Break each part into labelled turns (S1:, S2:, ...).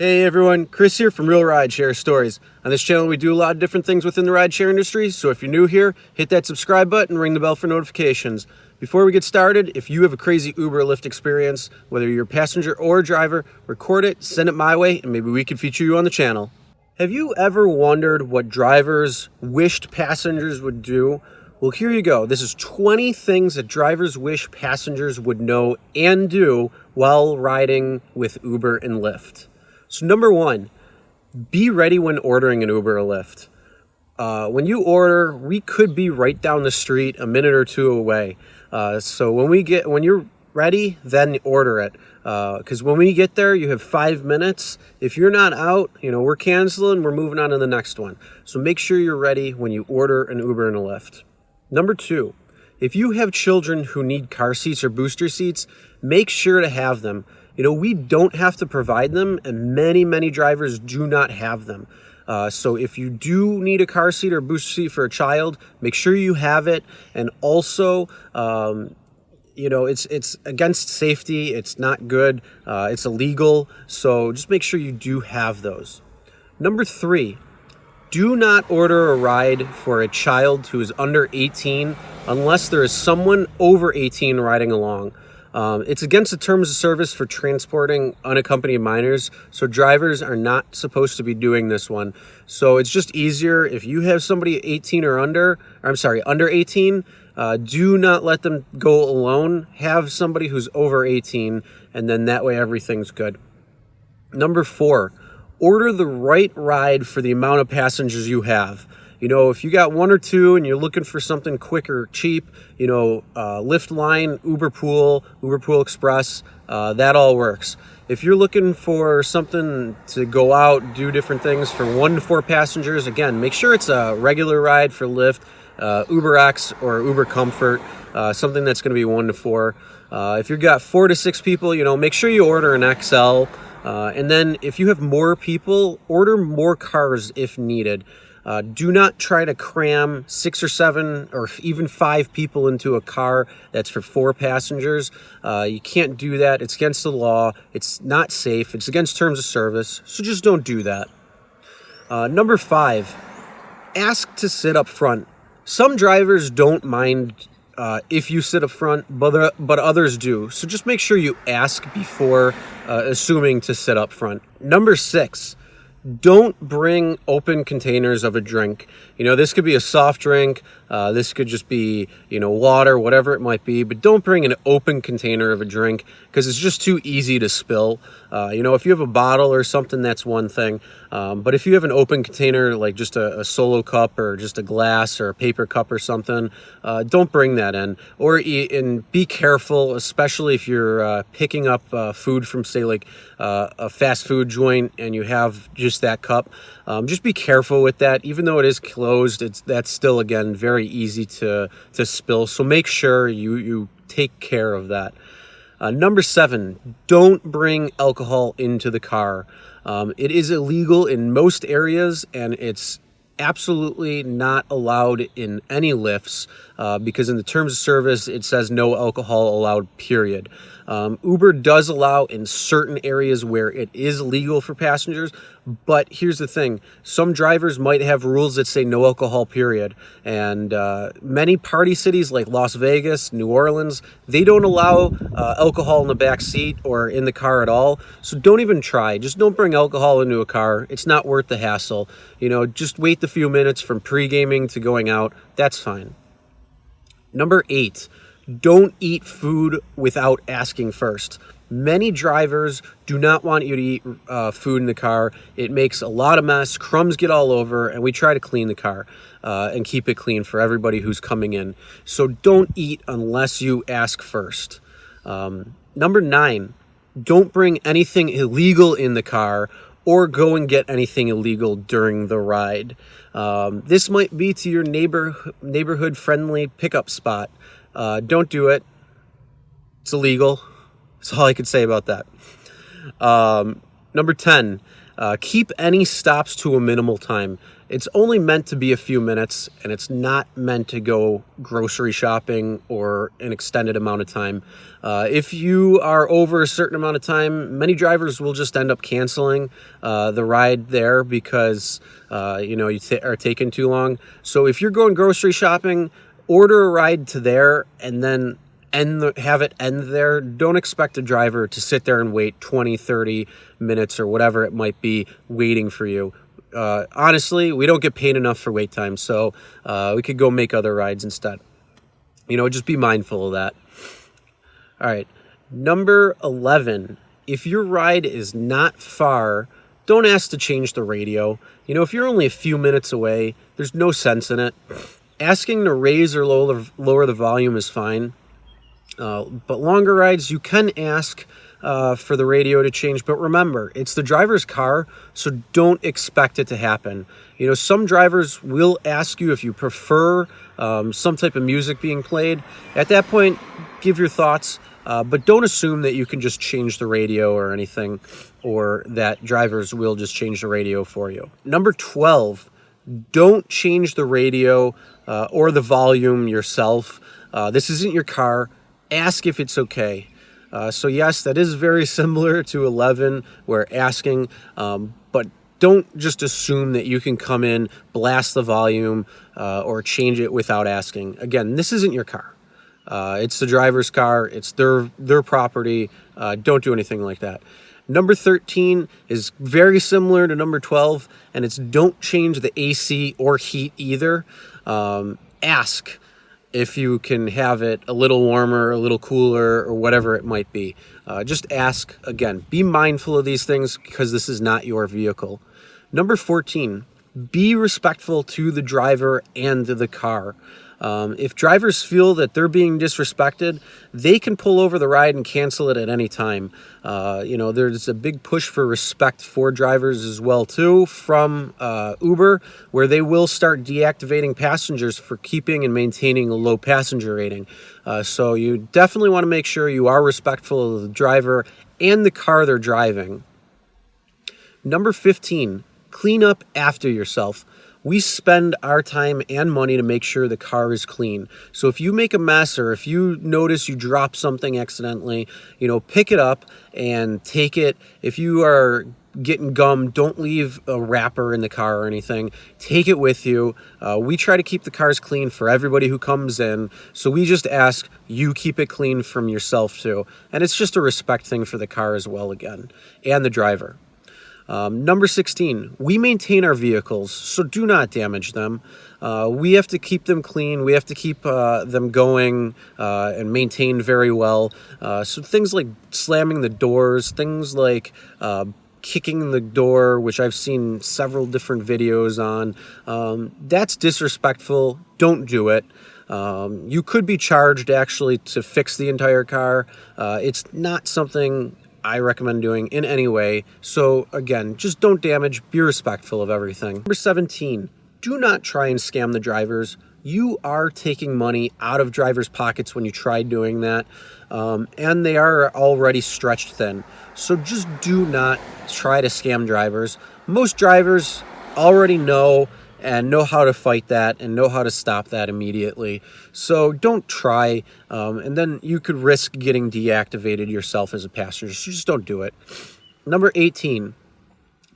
S1: Hey everyone, Chris here from Realridesharestories. On this channel we do a lot of different things within the rideshare industry, so if you're new here, hit that subscribe button and ring the bell for notifications. Before we get started, if you have a crazy Uber or Lyft experience, whether you're a passenger or a driver, record it, send it my way, and maybe we can feature you on the channel. Have you ever wondered what drivers wished passengers would do? Well, here you go. This is 20 things that drivers wish passengers would know and do while riding with Uber and Lyft. So number one, be ready when ordering an Uber or Lyft. When you order, we could be right down the street, a minute or two away. So when you're ready, then order it. Because when we get there, you have 5 minutes. If you're not out, we're canceling, we're moving on to the next one. So make sure you're ready when you order an Uber and a Lyft. Number two, if you have children who need car seats or booster seats, make sure to have them. We don't have to provide them, and many drivers do not have them. So if you do need a car seat or booster seat for a child, make sure you have it. And also, it's against safety. It's not good. It's illegal. So just make sure you do have those. Number three, do not order a ride for a child who is under 18 unless there is someone over 18 riding along. It's against the terms of service for transporting unaccompanied minors, so drivers are not supposed to be doing this one. So it's just easier if you have somebody 18 or under 18, do not let them go alone. Have somebody who's over 18, and then that way everything's good. Number four, order the right ride for the amount of passengers you have. If you got one or two and you're looking for something quick or cheap, Lyft Line, Uber Pool Express, that all works. If you're looking for something to go out, do different things for 1 to 4 passengers, again, make sure it's a regular ride for Lyft, UberX or Uber Comfort, something that's going to be 1 to 4. If you've got 4 to 6 people, make sure you order an XL. And then if you have more people, order more cars if needed. Do not try to cram 6 or 7 or even 5 people into a car that's for 4 passengers. You can't do that. It's against the law. It's not safe. It's against terms of service. So just don't do that. Number 5, ask to sit up front. Some drivers don't mind if you sit up front, but others do. So just make sure you ask before assuming to sit up front. Number 6, don't bring open containers of a drink. This could be a soft drink. This could just be, water, whatever it might be. But don't bring an open container of a drink because it's just too easy to spill. If you have a bottle or something, that's one thing. But if you have an open container, like just a solo cup or just a glass or a paper cup or something, don't bring that in. And be careful, especially if you're picking up food from, say, like a fast food joint and you have just that cup. Just be careful with that. Even though it is closed, that's still, again, very easy to spill. So make sure you take care of that. Number 7, don't bring alcohol into the car. It is illegal in most areas, and it's absolutely not allowed in any lifts because in the terms of service, it says no alcohol allowed, period. Uber does allow in certain areas where it is legal for passengers, but here's the thing. Some drivers might have rules that say no alcohol, period. And many party cities like Las Vegas, New Orleans, they don't allow alcohol in the back seat or in the car at all. So don't even try. Just don't bring alcohol into a car. It's not worth the hassle. Just wait the few minutes from pre-gaming to going out. That's fine. Number 8, don't eat food without asking first. Many drivers do not want you to eat food in the car. It makes a lot of mess. Crumbs get all over, and we try to clean the car and keep it clean for everybody who's coming in. So don't eat unless you ask first. Number 9, don't bring anything illegal in the car or go and get anything illegal during the ride. This might be to your neighborhood-friendly pickup spot. Don't do it. It's illegal. That's all I could say about that. Number 10, Keep any stops to a minimal time. It's only meant to be a few minutes, and it's not meant to go grocery shopping or an extended amount of time. If you are over a certain amount of time, many drivers will just end up canceling the ride there because you are taking too long. So if you're going grocery shopping, order a ride to there and then have it end there. Don't expect a driver to sit there and wait 20, 30 minutes or whatever it might be waiting for you. Honestly, we don't get paid enough for wait time, so we could go make other rides instead. Just be mindful of that. All right, number 11. If your ride is not far, don't ask to change the radio. If you're only a few minutes away, there's no sense in it. Asking to raise or lower the volume is fine. But longer rides, you can ask for the radio to change. But remember, it's the driver's car, so don't expect it to happen. Some drivers will ask you if you prefer some type of music being played. At that point, give your thoughts, but don't assume that you can just change the radio or anything, or that drivers will just change the radio for you. Number 12, don't change the radio or the volume yourself. This isn't your car. Ask if it's okay. So yes, that is very similar to 11, where asking, but don't just assume that you can come in, blast the volume, or change it without asking. Again, this isn't your car. It's the driver's car. It's their property. Don't do anything like that. Number 13 is very similar to number 12, and it's don't change the AC or heat either. Ask if you can have it a little warmer, a little cooler, or whatever it might be. Just ask. Again, be mindful of these things because this is not your vehicle. Number 14, be respectful to the driver and to the car. If drivers feel that they're being disrespected, they can pull over the ride and cancel it at any time. There's a big push for respect for drivers as well too from Uber, where they will start deactivating passengers for keeping and maintaining a low passenger rating. So you definitely want to make sure you are respectful of the driver and the car they're driving. Number 15, clean up after yourself. We spend our time and money to make sure the car is clean. So if you make a mess or if you notice you drop something accidentally, pick it up and take it. If you are getting gum, don't leave a wrapper in the car or anything. Take it with you. We try to keep the cars clean for everybody who comes in. So we just ask you keep it clean from yourself too. And it's just a respect thing for the car as well again, and the driver. Number 16, we maintain our vehicles, so do not damage them. We have to keep them clean. We have to keep them going and maintained very well. So things like slamming the doors, things like kicking the door, which I've seen several different videos on, that's disrespectful. Don't do it. You could be charged actually to fix the entire car. It's not something I recommend doing in any way. So again, just don't damage, be respectful of everything. Number 17, do not try and scam the drivers. You are taking money out of drivers' pockets when you try doing that, and they are already stretched thin. So just do not try to scam drivers. Most drivers already know how to fight that and know how to stop that immediately. So don't try, and then you could risk getting deactivated yourself as a passenger. So just don't do it. Number 18,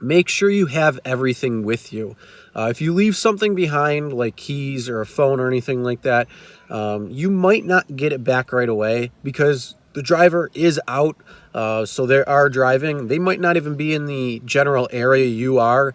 S1: make sure you have everything with you. If you leave something behind, like keys or a phone or anything like that, you might not get it back right away because the driver is out, so they are driving. They might not even be in the general area you are,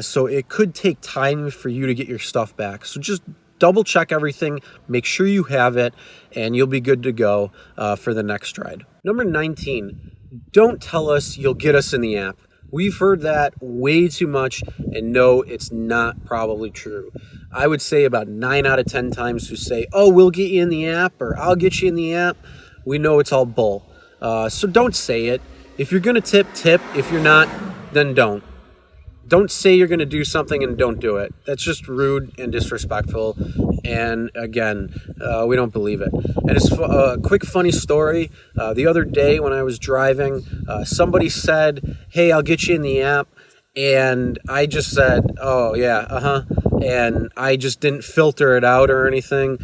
S1: so it could take time for you to get your stuff back. So just double check everything, make sure you have it, and you'll be good to go for the next ride. Number 19, don't tell us you'll get us in the app. We've heard that way too much, and no, it's not probably true. I would say about 9 out of 10 times who say, oh, we'll get you in the app, or I'll get you in the app, we know it's all bull. So don't say it. If you're going to tip, tip. If you're not, then don't. Don't say you're going to do something and don't do it. That's just rude and disrespectful. And again, we don't believe it. And it's a quick funny story. The other day when I was driving, somebody said, hey, I'll get you in the app. And I just said, "Oh yeah, and I just didn't filter it out or anything.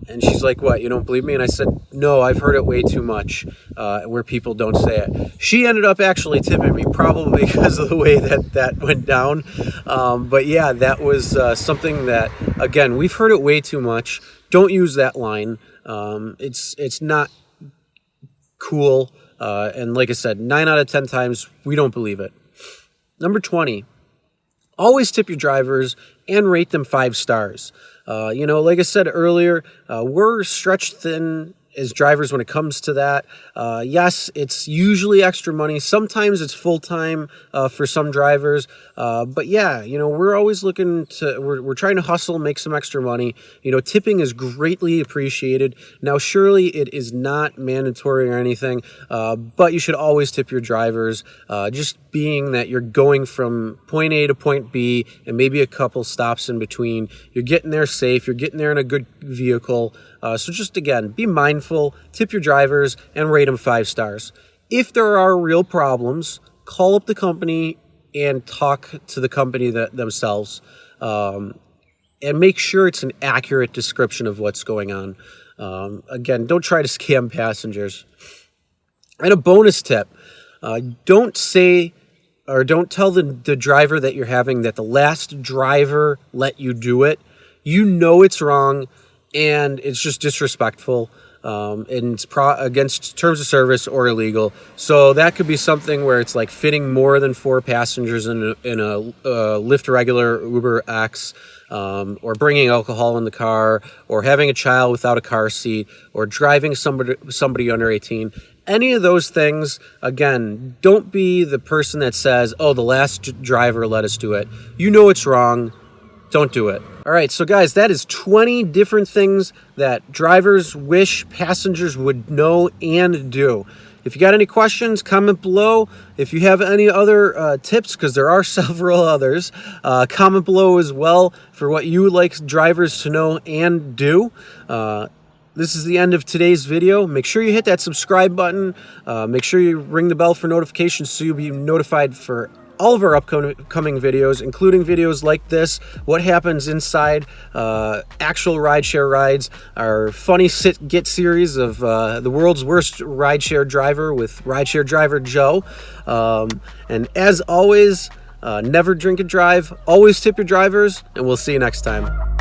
S1: And she's like, "What? You don't believe me?" And I said, "No, I've heard it way too much, where people don't say it." She ended up actually tipping me, probably because of the way that went down. But yeah, that was something that, again, we've heard it way too much. Don't use that line. It's not cool. And like I said, 9 out of 10 times we don't believe it. Number 20, always tip your drivers and rate them 5 stars. Like I said earlier, we're stretched thin as drivers when it comes to that. Yes, it's usually extra money. Sometimes it's full-time for some drivers. But yeah, we're always looking to, we're trying to hustle, make some extra money. Tipping is greatly appreciated. Now, surely it is not mandatory or anything, but you should always tip your drivers, just being that you're going from point A to point B and maybe a couple stops in between. You're getting there safe. You're getting there in a good vehicle. So just, again, be mindful, tip your drivers, and rate them 5 stars. If there are real problems, call up the company and talk to the company themselves, and make sure it's an accurate description of what's going on. Again, don't try to scam passengers. And a bonus tip, don't say or don't tell the driver that you're having that the last driver let you do it. It's wrong, and it's just disrespectful, and it's against terms of service or illegal. So that could be something where it's like fitting more than 4 passengers in a Lyft regular Uber X, or bringing alcohol in the car, or having a child without a car seat, or driving somebody under 18. Any of those things, again, don't be the person that says, "Oh, the last driver let us do it." It's wrong. Don't do it. All right, so guys, that is 20 different things that drivers wish passengers would know and do. If you got any questions, comment below. If you have any other tips, because there are several others, comment below as well for what you would like drivers to know and do. This is the end of today's video. Make sure you hit that subscribe button. Make sure you ring the bell for notifications so you'll be notified for all of our upcoming videos, including videos like this, what happens inside actual rideshare rides, our funny sit-get series of the world's worst rideshare driver with rideshare driver Joe. And as always, never drink and drive, always tip your drivers, and we'll see you next time.